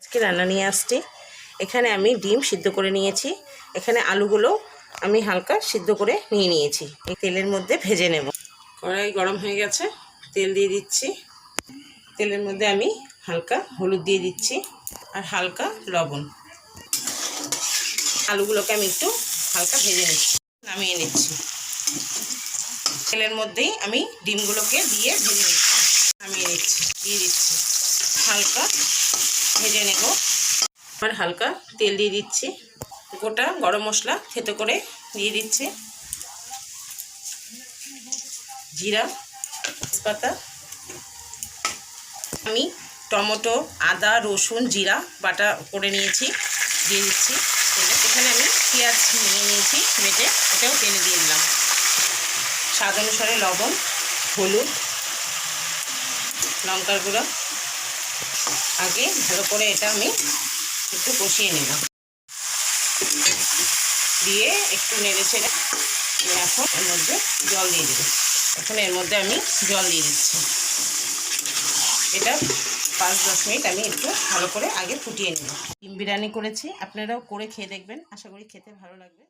আজকে রান্না নিয়ে আসছি। এখানে আমি ডিম সিদ্ধ করে নিয়েছি। এখানে আলুগুলো আমি হালকা সিদ্ধ করে নিয়ে নিয়েছি। এই তেলের মধ্যে ভেজে নেব। কড়াই গরম হয়ে গেছে, তেল দিয়ে দিচ্ছি। তেলের মধ্যে আমি হালকা হলুদ দিয়ে দিচ্ছি আর হালকা লবণ। আলুগুলোকে আমি একটু হালকা ভেজে নিচ্ছি, নামিয়ে নিচ্ছি। তেলের মধ্যেই আমি ডিমগুলোকে দিয়ে ভেজে নিচ্ছি, নামিয়ে নিচ্ছি, দিয়ে দিচ্ছি, হালকা ভেজে নেব। আর হালকা তেল দিয়ে দিচ্ছি, গোটা গরম মশলা থেতো করে দিয়ে দিচ্ছি, জিরা, তেজপাতা। আমি টমেটো, আদা, রসুন, জিরা বাটা করে নিয়েছি, দিয়ে দিচ্ছি। এখানে আমি পেঁয়াজ নিয়ে নিয়েছি বেটে, এটাও তেলে দিয়ে দিলাম। স্বাদ অনুসারে লবণ, হলুদ, লঙ্কার গুঁড়ো। আগে ভালো করে এটা আমি একটু কষিয়ে নিলাম, দিয়ে একটু নেড়ে ছেড়ে এখন এর মধ্যে জল দিয়ে দেবো। এখন এর মধ্যে আমি জল দিয়ে দিচ্ছি। এটা 5-10 মিনিট আমি একটু ভালো করে আগে ফুটিয়ে নেব। ডিম বিরিয়ানি করেছি, আপনারাও করে খেয়ে দেখবেন, আশা করি খেতে ভালো লাগবে।